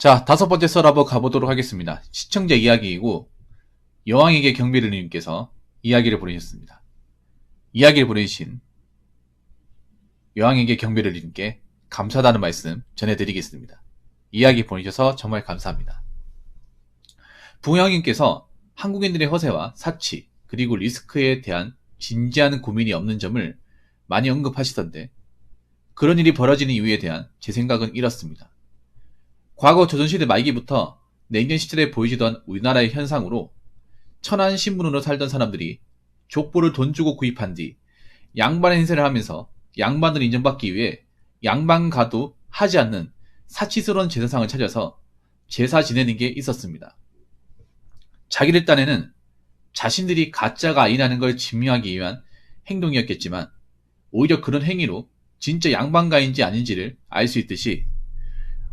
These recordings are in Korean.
자, 다섯 번째 썰 한번 가보도록 하겠습니다. 시청자 이야기이고 여왕에게 경비를 님께서 이야기를 보내셨습니다. 이야기를 보내주신 여왕에게 경비를 님께 감사하다는 말씀 전해드리겠습니다. 이야기 보내주셔서 정말 감사합니다. 부영님께서 한국인들의 허세와 사치 그리고 리스크에 대한 진지한 고민이 없는 점을 많이 언급하시던데 그런 일이 벌어지는 이유에 대한 제 생각은 이렇습니다. 과거 조선시대 말기부터 냉전 시절에 보이시던 우리나라의 현상으로 천한 신분으로 살던 사람들이 족보를 돈 주고 구입한 뒤 양반 행세를 하면서 양반을 인정받기 위해 양반가도 하지 않는 사치스러운 제사상을 차려서 제사 지내는 게 있었습니다. 자기들 딴에는 자신들이 가짜가 아니라는 걸 증명하기 위한 행동이었겠지만 오히려 그런 행위로 진짜 양반가인지 아닌지를 알 수 있듯이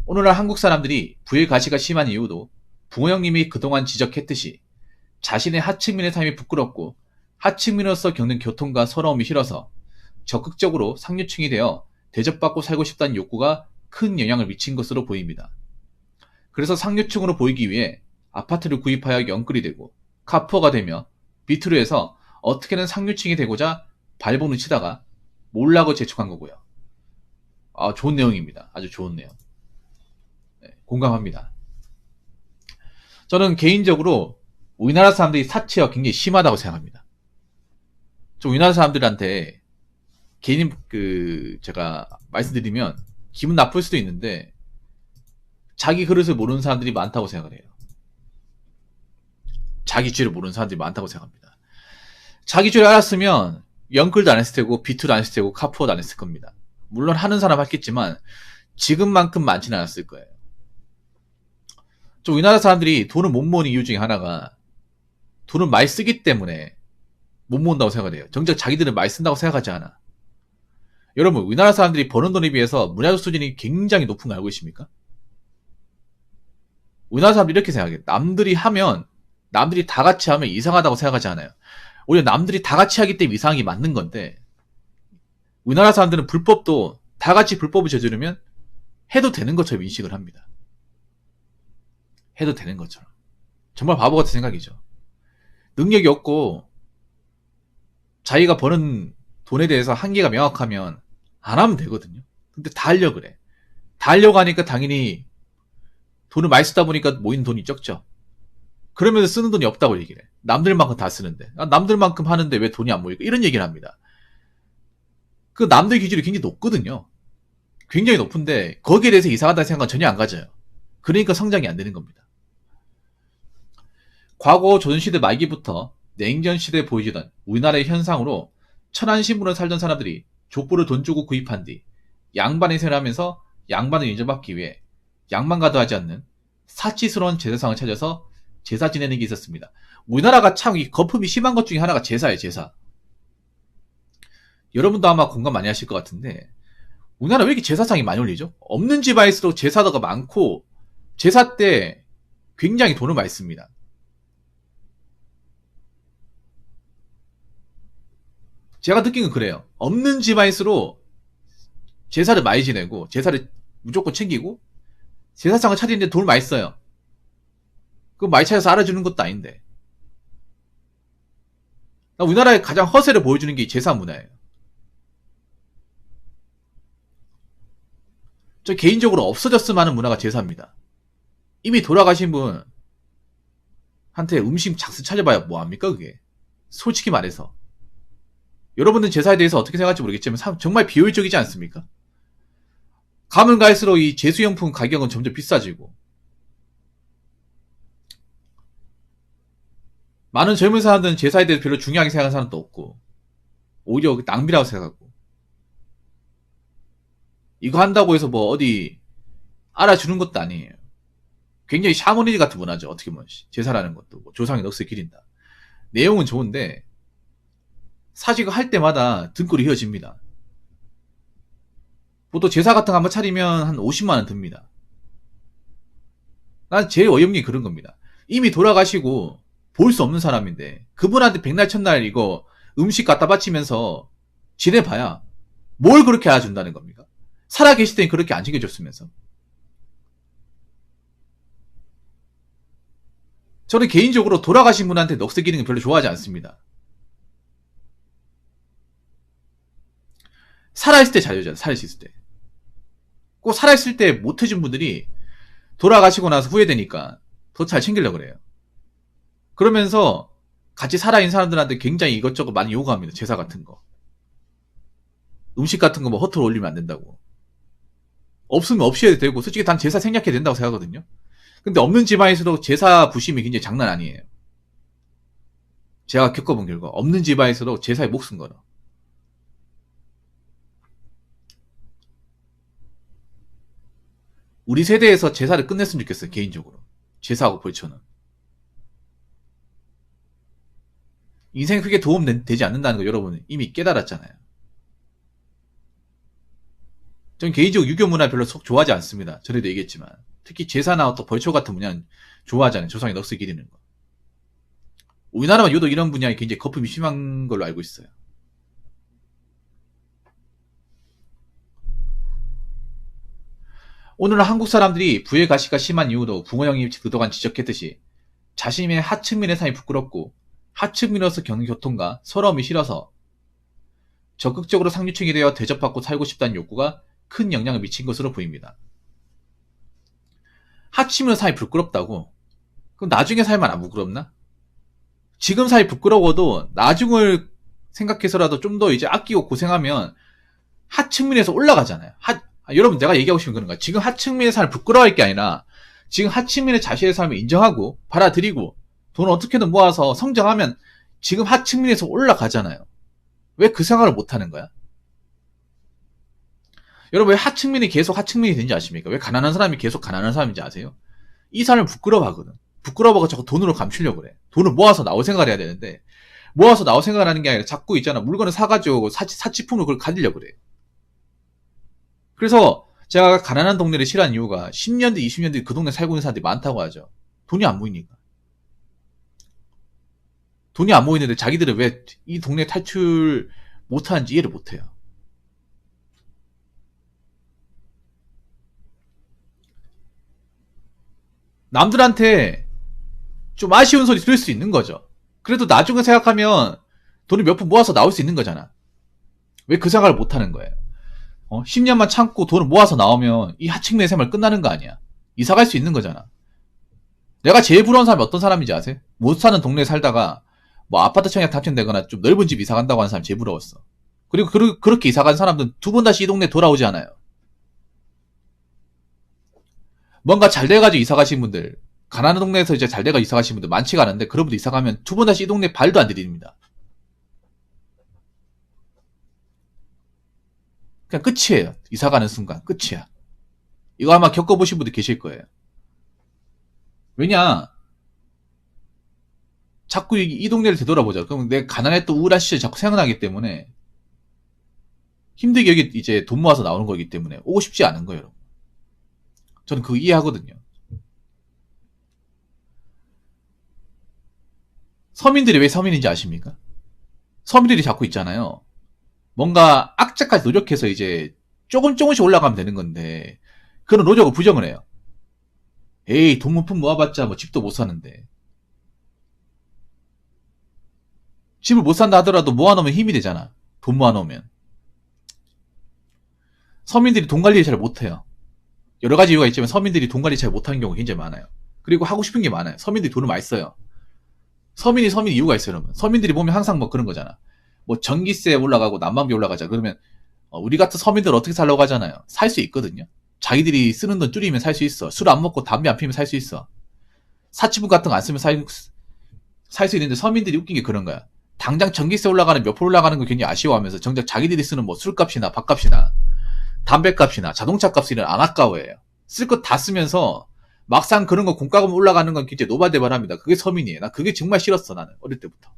오늘날 한국 사람들이 부의 가시가 심한 이유도 부모님이 그동안 지적했듯이 자신의 하층민의 삶이 부끄럽고 하층민으로서 겪는 교통과 서러움이 싫어서 적극적으로 상류층이 되어 대접받고 살고 싶다는 욕구가 큰 영향을 미친 것으로 보입니다. 그래서 상류층으로 보이기 위해 아파트를 구입하여 영끌이 되고 카푸어가 되며 비트로 해서 어떻게든 상류층이 되고자 발버둥을 치다가 몰락을 재촉한 거고요. 좋은 내용입니다. 아주 좋은 내용. 공감합니다. 저는 개인적으로 우리나라 사람들이 사치가 굉장히 심하다고 생각합니다. 좀 우리나라 사람들한테 제가 말씀드리면 기분 나쁠 수도 있는데 자기 그릇을 모르는 사람들이 많다고 생각을 해요. 자기 죄를 모르는 사람들이 많다고 생각합니다. 자기 죄를 알았으면 영끌도 안 했을 테고 비투도 안 했을 테고 카푸어도 안 했을 겁니다. 물론 하는 사람 했겠지만 지금만큼 많지는 않았을 거예요. 좀 우리나라 사람들이 돈을 못 모으는 이유 중에 하나가 돈을 많이 쓰기 때문에 못 모은다고 생각을 해요. 정작 자기들은 많이 쓴다고 생각하지 않아. 여러분, 우리나라 사람들이 버는 돈에 비해서 문화적 수준이 굉장히 높은 거 알고 계십니까? 우리나라 사람들이 이렇게 생각해요. 남들이 다 같이 하면 이상하다고 생각하지 않아요. 오히려 남들이 다 같이 하기 때문에 이상한 게 맞는 건데 우리나라 사람들은 불법도 다 같이 불법을 저지르면 해도 되는 것처럼 인식을 합니다. 해도 되는 것처럼. 정말 바보 같은 생각이죠. 능력이 없고 자기가 버는 돈에 대해서 한계가 명확하면 안 하면 되거든요. 근데 다 하려고 그래. 다 하려고 하니까 당연히 돈을 많이 쓰다 보니까 모이는 돈이 적죠. 그러면서 쓰는 돈이 없다고 얘기를 해. 남들만큼 다 쓰는데. 남들만큼 하는데 왜 돈이 안 모일까? 이런 얘기를 합니다. 그 남들 기준이 굉장히 높거든요. 굉장히 높은데 거기에 대해서 이상하다는 생각은 전혀 안 가져요. 그러니까 성장이 안 되는 겁니다. 과거 조선시대 말기부터 냉전시대에 보이시던 우리나라의 현상으로 천한 신분으로 살던 사람들이 족보를 돈 주고 구입한 뒤 양반 행세를 하면서 양반을 인정받기 위해 양반가도 하지 않는 사치스러운 제사상을 찾아서 제사 지내는 게 있었습니다. 우리나라가 참 거품이 심한 것 중에 하나가 제사예요. 제사. 여러분도 아마 공감 많이 하실 것 같은데 우리나라 왜 이렇게 제사상이 많이 올리죠? 없는 집안일수록 제사가 많고 제사 때 굉장히 돈을 많이 씁니다. 제가 느낀 건 그래요. 없는 집안일수록 제사를 많이 지내고 제사를 무조건 챙기고 제사상을 차리는데 돈을 많이 써요. 그거 많이 차려서 알아주는 것도 아닌데. 우리나라의 가장 허세를 보여주는 게 제사 문화예요. 저 개인적으로 없어졌으면 하는 문화가 제사입니다. 이미 돌아가신 분한테 음식 장수 차려봐야 뭐합니까 그게. 솔직히 말해서. 여러분들 제사에 대해서 어떻게 생각할지 모르겠지만 정말 비효율적이지 않습니까? 가면 갈수록 이 제수용품 가격은 점점 비싸지고 많은 젊은 사람들은 제사에 대해서 별로 중요하게 생각하는 사람도 없고 오히려 낭비라고 생각하고 이거 한다고 해서 뭐 어디 알아주는 것도 아니에요. 굉장히 샤머니즈 같은 문화죠. 어떻게 보면 제사라는 것도 뭐 조상의 넋을 기린다. 내용은 좋은데 사실 할 때마다 등골이 휘어집니다. 보통 제사 같은 거 한번 차리면 한 50만원 듭니다. 난 제일 어이없는 게 그런 겁니다. 이미 돌아가시고 볼 수 없는 사람인데 그분한테 백날 첫날 이거 음식 갖다 바치면서 지내봐야 뭘 그렇게 알아준다는 겁니까? 살아계실 땐 그렇게 안 챙겨줬으면서. 저는 개인적으로 돌아가신 분한테 넋을 기르는 거 별로 좋아하지 않습니다. 살아있을 때 잘해줘요. 살아있을 때. 꼭 살아있을 때 못해준 분들이 돌아가시고 나서 후회되니까 더 잘 챙기려고 그래요. 그러면서 같이 살아있는 사람들한테 굉장히 이것저것 많이 요구합니다. 제사 같은 거. 음식 같은 거 뭐 허투루 올리면 안 된다고. 없으면 없이 해도 되고, 솔직히 난 제사 생략해야 된다고 생각하거든요. 근데 없는 집안에서도 제사 부심이 굉장히 장난 아니에요. 제가 겪어본 결과 없는 집안에서도 제사에 목숨 걸어. 우리 세대에서 제사를 끝냈으면 좋겠어요. 개인적으로. 제사하고 벌초는. 인생에 크게 도움 되지 않는다는 거 여러분 이미 깨달았잖아요. 전 개인적으로 유교 문화 별로 속 좋아하지 않습니다. 전에도 얘기했지만. 특히 제사나 또 벌초 같은 분야는 좋아하잖아요. 조상의 넋을 기리는 거. 우리나라만 유독 이런 분야에 굉장히 거품이 심한 걸로 알고 있어요. 오늘은 한국 사람들이 부의 가시가 심한 이유도 붕어 형이 그동안 지적했듯이 자신의 하층민의 삶이 부끄럽고 하층민으로서 겪는 교통과 서러움이 싫어서 적극적으로 상류층이 되어 대접받고 살고 싶다는 욕구가 큰 영향을 미친 것으로 보입니다. 하층민의 삶이 부끄럽다고? 그럼 나중에 살면 안 부끄럽나? 지금 삶이 부끄러워도 나중을 생각해서라도 좀 더 이제 아끼고 고생하면 하층민에서 올라가잖아요. 여러분 내가 얘기하고 싶은 그런 거야. 지금 하층민의 삶을 부끄러워할 게 아니라 지금 하층민의 자신의 삶을 인정하고 받아들이고 돈을 어떻게든 모아서 성장하면 지금 하층민에서 올라가잖아요. 왜 그 생각을 못하는 거야? 여러분 왜 하층민이 계속 하층민이 되는지 아십니까? 왜 가난한 사람이 계속 가난한 사람인지 아세요? 이 삶을 부끄러워하거든. 부끄러워하고 자꾸 돈으로 감추려고 그래. 돈을 모아서 나올 생각을 해야 되는데 모아서 나올 생각을 하는 게 아니라 자꾸 있잖아. 물건을 사가지고 사치품으로 그걸 가지려고 그래. 그래서 제가 가난한 동네를 싫어하는 이유가 10년 뒤, 20년 뒤 그 동네 살고 있는 사람들이 많다고 하죠. 돈이 안 모이니까. 돈이 안 모이는데 자기들은 왜 이 동네 탈출 못하는지 이해를 못해요. 남들한테 좀 아쉬운 소리 들을 수 있는 거죠. 그래도 나중에 생각하면 돈을 몇 푼 모아서 나올 수 있는 거잖아. 왜 그 생각을 못하는 거예요? 10년만 참고 돈을 모아서 나오면 이 하층민의 생활 끝나는 거 아니야. 이사 갈 수 있는 거잖아. 내가 제일 부러운 사람이 어떤 사람인지 아세요? 못 사는 동네에 살다가 뭐 아파트 청약 당첨되거나 좀 넓은 집 이사 간다고 하는 사람이 제일 부러웠어. 그리고 그렇게 이사 간 사람들은 두 번 다시 이 동네 돌아오지 않아요. 뭔가 잘 돼가지고 이사 가신 분들, 가난한 동네에서 이제 잘 돼가 이사 가신 분들 많지가 않은데 그런 분들 이사 가면 두 번 다시 이 동네 발도 안 들이립니다. 그냥 끝이에요. 이사 가는 순간 끝이야. 이거 아마 겪어보신 분들 계실 거예요. 왜냐? 자꾸 이 동네를 되돌아보자. 그럼 내 가난했던 우울한 시절이 자꾸 생각나기 때문에 힘들게 여기 이제 돈 모아서 나오는 거기 때문에 오고 싶지 않은 거예요. 여러분. 저는 그거 이해하거든요. 서민들이 왜 서민인지 아십니까? 서민들이 자꾸 있잖아요. 뭔가 악착같이 노력해서 이제 조금씩 올라가면 되는 건데 그런 노력을 부정을 해요. 에이 돈 몇 푼 모아봤자 뭐 집도 못 사는데 집을 못 산다 하더라도 모아놓으면 힘이 되잖아. 돈 모아놓으면. 서민들이 돈 관리를 잘 못해요. 여러 가지 이유가 있지만 서민들이 돈 관리 잘 못하는 경우가 굉장히 많아요. 그리고 하고 싶은 게 많아요. 서민들이 돈을 많이 써요. 서민 이유가 있어요, 여러분. 서민들이 보면 항상 뭐 그런 거잖아. 뭐 전기세 올라가고 난방비 올라가자. 그러면 우리 같은 서민들 어떻게 살려고 하잖아요. 살 수 있거든요. 자기들이 쓰는 돈 줄이면 살 수 있어. 술 안 먹고 담배 안 피면 살 수 있어. 사치분 같은 거 안 쓰면 살 수 있는데 서민들이 웃긴 게 그런 거야. 당장 전기세 올라가는 몇 프로 올라가는 거 굉장히 아쉬워하면서 정작 자기들이 쓰는 뭐 술값이나 밥값이나 담배값이나 자동차 값이나 안 아까워해요. 쓸 것 다 쓰면서 막상 그런 거 공과금 올라가는 건 굉장히 노발대발합니다. 그게 서민이에요. 나 그게 정말 싫었어 나는 어릴 때부터.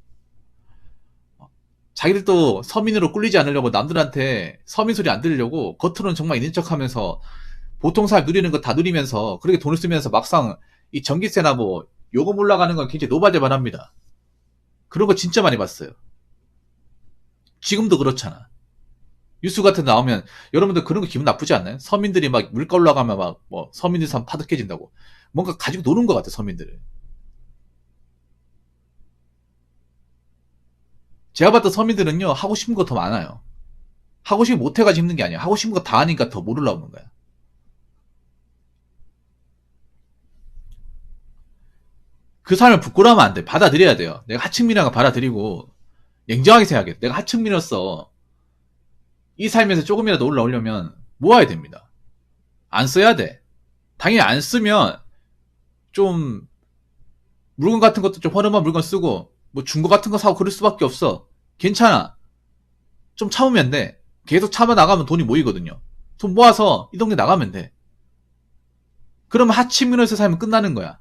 자기들도 서민으로 꿀리지 않으려고 남들한테 서민 소리 안 들으려고 겉으로는 정말 있는 척하면서 보통 사람 누리는 거 다 누리면서 그렇게 돈을 쓰면서 막상 이 전기세나 뭐 요금 올라가는 건 굉장히 노발대발합니다. 그런 거 진짜 많이 봤어요. 지금도 그렇잖아. 뉴스 같은 데 나오면 여러분들 그런 거 기분 나쁘지 않나요? 서민들이 막 물가 올라가면 막 뭐 서민들 삶 파득해진다고 뭔가 가지고 노는 것 같아 서민들을. 제가 봤던 서민들은요, 하고 싶은 거 더 많아요. 하고 싶은 거 못해가지고 힘든 게 아니야. 하고 싶은 거 다 하니까 더 못 올라오는 거야. 그 사람을 부끄러워하면 안 돼. 받아들여야 돼요. 내가 하층민이라는 거 받아들이고 냉정하게 생각해. 내가 하층민으로서 이 삶에서 조금이라도 올라오려면 모아야 됩니다. 안 써야 돼. 당연히 안 쓰면 좀 물건 같은 것도 좀 허름한 물건 쓰고 뭐 중고 같은 거 사고 그럴 수밖에 없어. 괜찮아. 좀 참으면 돼. 계속 참아 나가면 돈이 모이거든요. 돈 모아서 이 동네 나가면 돼. 그러면 하층민으로서 살면 끝나는 거야.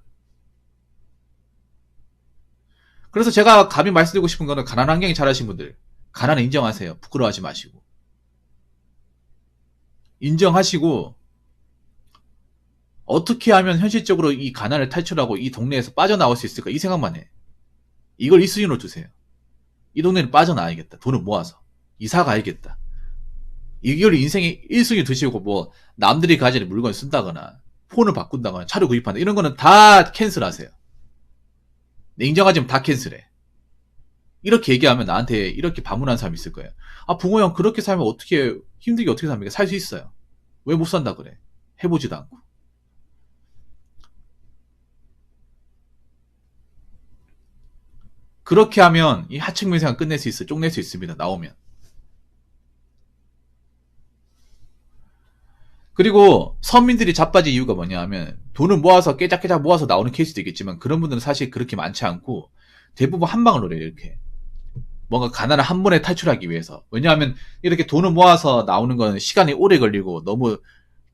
그래서 제가 감히 말씀드리고 싶은 거는 가난한 환경에 자라신 분들, 가난을 인정하세요. 부끄러워하지 마시고. 인정하시고 어떻게 하면 현실적으로 이 가난을 탈출하고 이 동네에서 빠져나올 수 있을까 이 생각만 해. 이걸 1순위로 두세요. 이 동네는 빠져나와야겠다. 돈을 모아서. 이사 가야겠다. 이걸 인생의 1순위 두시고 뭐 남들이 가지는 물건을 쓴다거나 폰을 바꾼다거나 차를 구입한다 이런 거는 다 캔슬하세요. 냉정하지만 다 캔슬해. 이렇게 얘기하면 나한테 이렇게 반문하는 사람이 있을 거예요. 아 붕어 형 그렇게 살면 어떻게 힘들게 어떻게 삽니까? 살 수 있어요. 왜 못 산다 그래? 해보지도 않고. 그렇게 하면 이 하층민 생활 끝낼 수 있어요. 쪽낼 수 있습니다. 나오면. 그리고 서민들이 자빠진 이유가 뭐냐 하면 돈을 모아서 깨작깨작 모아서 나오는 케이스도 있겠지만 그런 분들은 사실 그렇게 많지 않고 대부분 한 방을 노려요. 이렇게. 뭔가 가난을 한 번에 탈출하기 위해서. 왜냐하면 이렇게 돈을 모아서 나오는 건 시간이 오래 걸리고 너무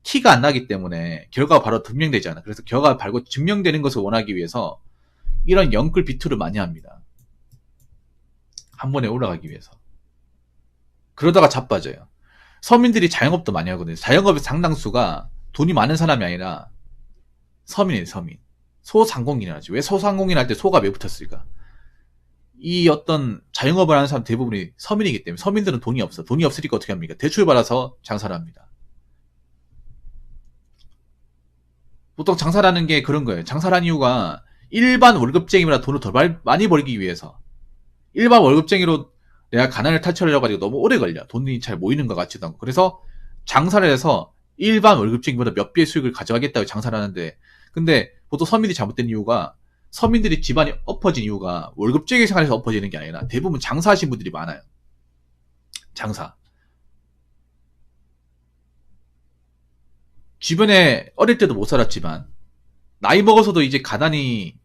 티가 안 나기 때문에 결과가 바로 증명되잖아. 그래서 결과가 바로 증명되는 것을 원하기 위해서 이런 영끌 비투를 많이 합니다. 한 번에 올라가기 위해서. 그러다가 자빠져요. 서민들이 자영업도 많이 하거든요. 자영업의 상당수가 돈이 많은 사람이 아니라 서민이에요, 서민. 소상공인이라 하지. 왜 소상공인 할 때 소가 왜 붙었을까? 이 어떤 자영업을 하는 사람 대부분이 서민이기 때문에 서민들은 돈이 없어. 돈이 없으니까 어떻게 합니까? 대출 받아서 장사를 합니다. 보통 장사를 하는 게 그런 거예요. 장사를 한 이유가 일반 월급쟁이보다 돈을 더 많이 벌기 위해서. 일반 월급쟁이로 내가 가난을 탈출하려고 가지고 너무 오래 걸려. 돈이 잘 모이는 것 같지도 않고. 그래서 장사를 해서 일반 월급쟁이보다 몇 배의 수익을 가져가겠다고 장사를 하는데, 근데 보통 서민이 잘못된 이유가 서민들이 집안이 엎어진 이유가 월급쟁이 생활에서 엎어지는 게 아니라 대부분 장사하신 분들이 많아요. 장사. 주변에 어릴 때도 못 살았지만 나이 먹어서도 이제 가난이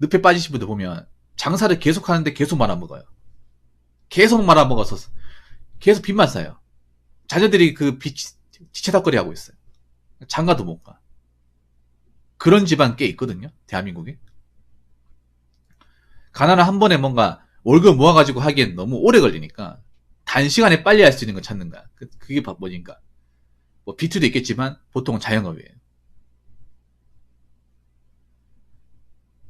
늪에 빠지신 분들 보면 장사를 계속 하는데 계속 말아먹어요. 계속 말아먹어서 계속 빚만 쌓여요. 자녀들이 그 빚 지체닥거리 하고 있어요. 장가도 못 가. 그런 집안 꽤 있거든요. 대한민국에. 가난을 한 번에 뭔가 월급 모아가지고 하기엔 너무 오래 걸리니까 단시간에 빨리 할 수 있는 걸 찾는 거야. 그게 뭐니까. 뭐 비투도 있겠지만 보통은 자영업이에요.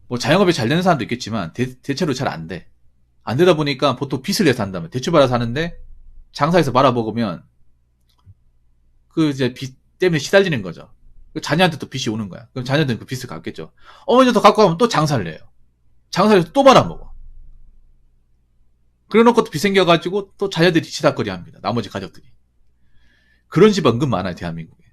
뭐 자영업이 잘 되는 사람도 있겠지만 대체로 잘 안 돼. 안 되다 보니까 보통 빚을 내서 한다면 대출 받아서 하는데 장사해서 말아먹으면 그 이제 빚 때문에 시달리는 거죠. 자녀한테 또 빚이 오는 거야. 그럼 자녀들은 그 빚을 갚겠죠. 어머니도 갖고 가면 또 장사를 해요. 장사를 해서 또 말아먹어. 그래 놓고 또 빚 생겨가지고 또 자녀들이 치닥거리 합니다. 나머지 가족들이. 그런 집 은근 많아요, 대한민국에.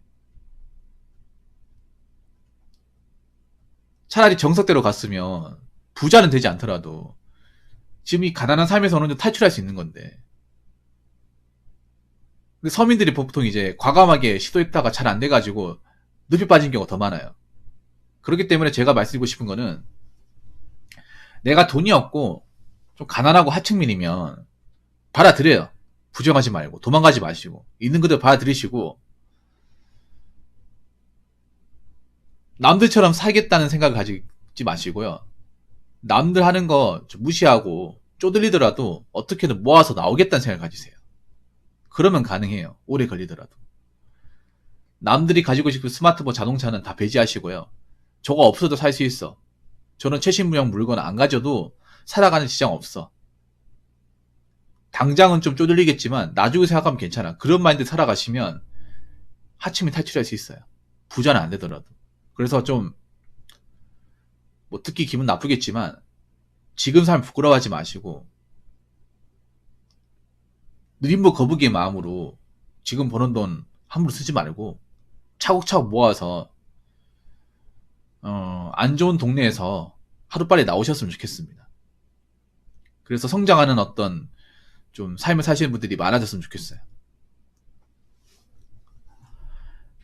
차라리 정석대로 갔으면 부자는 되지 않더라도 지금 이 가난한 삶에서 어느 정도 탈출할 수 있는 건데. 근데 서민들이 보통 이제 과감하게 시도했다가 잘 안 돼가지고 늪에 빠진 경우가 더 많아요. 그렇기 때문에 제가 말씀드리고 싶은 거는 내가 돈이 없고 좀 가난하고 하층민이면 받아들여요. 부정하지 말고 도망가지 마시고 있는 그대로 받아들이시고 남들처럼 살겠다는 생각을 가지지 마시고요. 남들 하는 거 무시하고 쪼들리더라도 어떻게든 모아서 나오겠다는 생각을 가지세요. 그러면 가능해요. 오래 걸리더라도. 남들이 가지고 싶은 스마트폰 자동차는 다 배제하시고요. 저거 없어도 살 수 있어. 저는 최신무형 물건 안 가져도 살아가는 지장 없어. 당장은 좀 쪼들리겠지만 나중에 생각하면 괜찮아. 그런 마인드 살아가시면 하층민 탈출할 수 있어요. 부자는 안 되더라도. 그래서 좀 뭐 듣기 기분 나쁘겠지만 지금 삶 부끄러워하지 마시고 느림보 거북이의 마음으로 지금 버는 돈 함부로 쓰지 말고 차곡차곡 모아서 안 좋은 동네에서 하루빨리 나오셨으면 좋겠습니다. 그래서 성장하는 어떤 좀 삶을 사시는 분들이 많아졌으면 좋겠어요.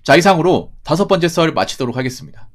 자, 이상으로 5번째 썰 마치도록 하겠습니다.